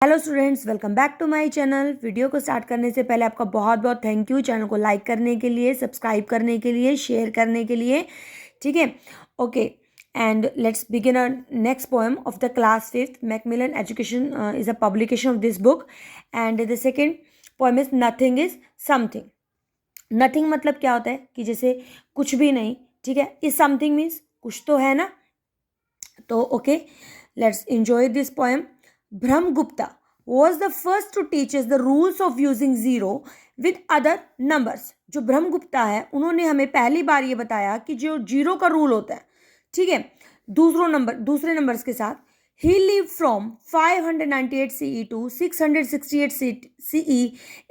Hello students, welcome back to my channel. Video को start करने से पहले आपका बहुत बहुत थैंक यू चैनल को लाइक करने के लिए, सब्सक्राइब करने के लिए, शेयर करने के लिए। ठीक है, okay. And let's begin our next poem of the class 5th। Macmillan education is a publication of this book and the second poem is nothing is something. Nothing मतलब क्या होता है कि जैसे कुछ भी नहीं, ठीक है। इज समथिंग मीन्स कुछ तो है ना। तो okay, let's enjoy this poem. Brahmagupta was the first to teach us the rules of using zero with other numbers. जो ब्रह्मगुप्ता है उन्होंने हमें पहली बार ये बताया कि जो जीरो का रूल होता है, ठीक है, दूसरे नंबर्स के साथ। He lived from 598 CE to 668 CE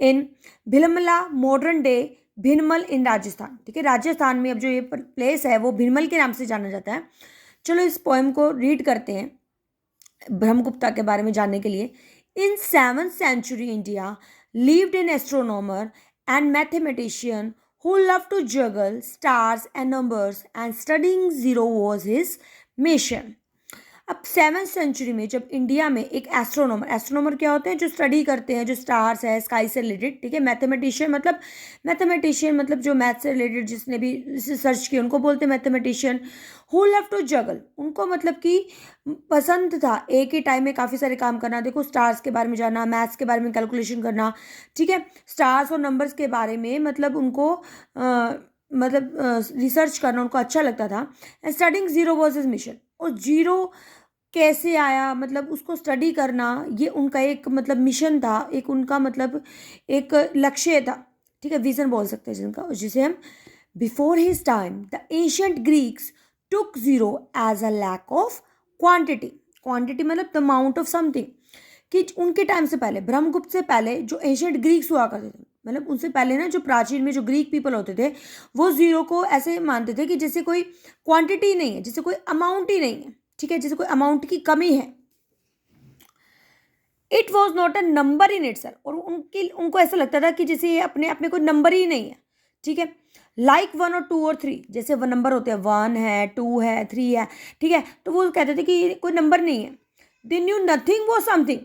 in Bhillamala, modern day Bhinmal in Rajasthan. ठीक है, राजस्थान में अब जो ये प्लेस है वो भिनमल के नाम से जाना जाता है। चलो इस पोएम को रीड करते हैं ब्रह्मगुप्ता के बारे में जानने के लिए। इन 7th century India lived an astronomer and mathematician who loved to juggle stars and numbers, and studying zero was his mission. अब 7th सेंचुरी में जब इंडिया में एक एस्ट्रोनॉमर क्या होते हैं, जो स्टडी करते हैं जो स्टार्स है, स्काई से रिलेटेड, ठीक है। मैथमेटिशियन मतलब जो मैथ से रिलेटेड जिसने भी रिसर्च की उनको बोलते हैं mathematician. Who love to juggle, उनको मतलब कि पसंद था एक ही टाइम में काफ़ी सारे काम करना। देखो, स्टार्स के बारे में जानना, मैथ्स के बारे में कैलकुलेशन करना, ठीक है, स्टार्स और नंबर्स के बारे में मतलब उनको रिसर्च करना उनको अच्छा लगता था। And studying zero was his mission. और जीरो कैसे आया, मतलब उसको स्टडी करना, ये उनका एक मतलब मिशन था, एक उनका मतलब एक लक्ष्य था, ठीक है, विजन बोल सकते हैं जिनका, जिसे हम before his time the ancient Greeks took zero as a lack of quantity मतलब द अमाउंट ऑफ समथिंग। कि उनके टाइम से पहले, ब्रह्मगुप्त से पहले जो एंशिएंट ग्रीक्स हुआ करते थे, मतलब उनसे पहले ना जो प्राचीन में जो ग्रीक पीपल होते थे वो जीरो को ऐसे मानते थे कि जैसे कोई क्वांटिटी नहीं है, जैसे कोई अमाउंट ही नहीं है, ठीक है, जैसे कोई अमाउंट की कमी है। It was not a number in it self, और उनको ऐसा लगता था कि जैसे ये अपने आप में कोई नंबर ही नहीं है, ठीक है। लाइक 1 और 2 और 3, जैसे वो नंबर होते हैं, 1 है, 2 है, 3 है, ठीक है। तो वो कहते थे कि ये कोई नंबर नहीं है। They knew nothing was something,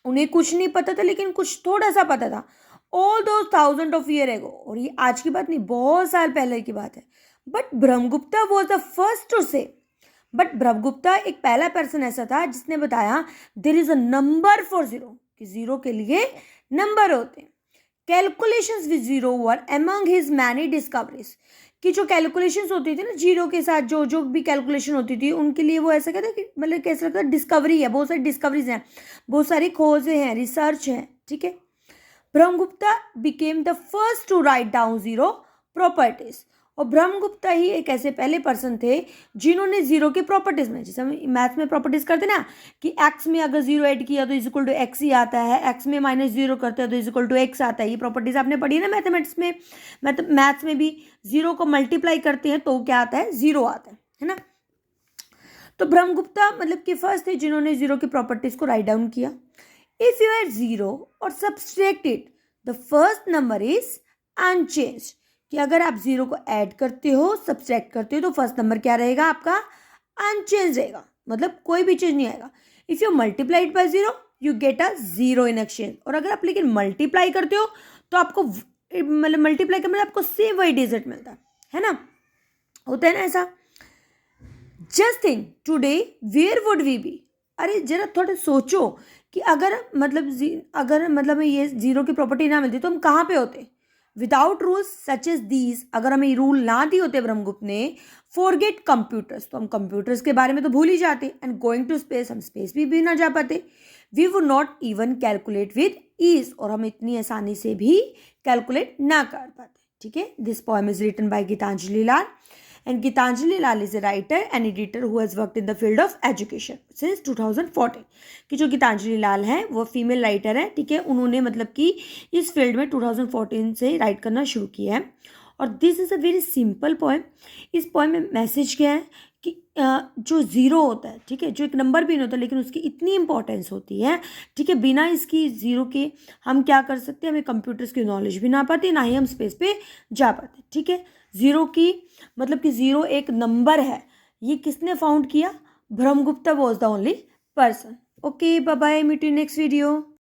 उन्हें कुछ नहीं पता था लेकिन कुछ थोड़ा सा पता था। ऑल दो 1000 ऑफ ईयर एगो, और ये आज की बात नहीं, बहुत साल पहले की बात है। But Brahmagupta was the first to say, but Brahmagupta एक पहला पर्सन ऐसा था जिसने बताया there is a number for zero, कि जीरो के लिए नंबर होते हैं। Calculations with zero were among his many discoveries, कि जो कैलकुलेशंस होती थी ना जीरो के साथ, जो भी कैलकुलेशन होती थी उनके लिए वो ऐसा कहता है कि मतलब कैसा लगता है, डिस्कवरी है, बहुत सारी डिस्कवरीज हैं, बहुत सारी खोजें हैं, रिसर्च है, ठीक है। Brahmagupta became the first to write down zero properties, और ब्रह्मगुप्ता ही एक ऐसे पहले पर्सन थे जिन्होंने जीरो के प्रॉपर्टीज में, जैसे हम मैथ्स में प्रॉपर्टीज करते ना कि एक्स में अगर जीरो ऐड किया तो इज इक्वल टू एक्स ही आता है, एक्स में माइनस जीरो करते हैं तो इज इक्वल टू एक्स आता है। ये प्रॉपर्टीज आपने पढ़ी है ना मैथमेटिक्स में। मैथ्स में भी जीरो को मल्टीप्लाई करते हैं तो क्या आता है, जीरो आता है ना। तो ब्रह्मगुप्ता मतलब कि फर्स्ट थे जिन्होंने जीरो की प्रॉपर्टीज को राइट डाउन किया। इफ यू एड जीरो और subtract it, the first number is unchanged, कि अगर आप जीरो को ऐड करते हो, सब्सट्रैक्ट करते हो, तो फर्स्ट नंबर क्या रहेगा आपका, अनचेंज रहेगा, मतलब कोई भी चेंज नहीं आएगा। If you multiply it by zero you get a zero in exchange, और अगर आप लेकिन मल्टीप्लाई करते हो तो आपको मतलब मल्टीप्लाई करने में आपको सेम वही डिजिट मिलता है ना, होता है ना ऐसा। Just think today where would we be, अरे जरा थोड़ा सोचो कि अगर मतलब ये जीरो की प्रॉपर्टी ना मिलती तो हम कहाँ पे होते। Without rules such as these, अगर हमें रूल ना दिए होते ब्रह्मगुप्त ने, फॉरगेट कंप्यूटर्स, तो हम कंप्यूटर्स के बारे में तो भूल ही जाते, एंड गोइंग टू स्पेस, हम स्पेस भी ना जा पाते। We would not even calculate with ease, और हम इतनी आसानी से भी कैलकुलेट ना कर पाते, ठीक है। This poem is written by Gitanjali Lal, and Gitanjali Lal is a writer and editor who has worked in the field of education since 2014। कि जो गीतांजलि लाल हैं वो फीमेल राइटर है, ठीक है, उन्होंने मतलब कि इस फील्ड में 2014 से राइट करना शुरू किया है। और this is a very simple poem. इस पोएम में मैसेज क्या है कि जो ज़ीरो होता है, ठीक है, जो एक नंबर भी नहीं होता लेकिन उसकी इतनी इंपॉर्टेंस होती है, ठीक है, बिना इसकी ज़ीरो के हम क्या कर सकते हैं, हमें कंप्यूटर्स की नॉलेज भी ना पाती, ना ही हम स्पेस पे जा पाते, ठीक है। ज़ीरो की मतलब कि ज़ीरो एक नंबर है, ये किसने फाउंड किया, Brahmagupta was the only person. Okay bye bye, meet you next video.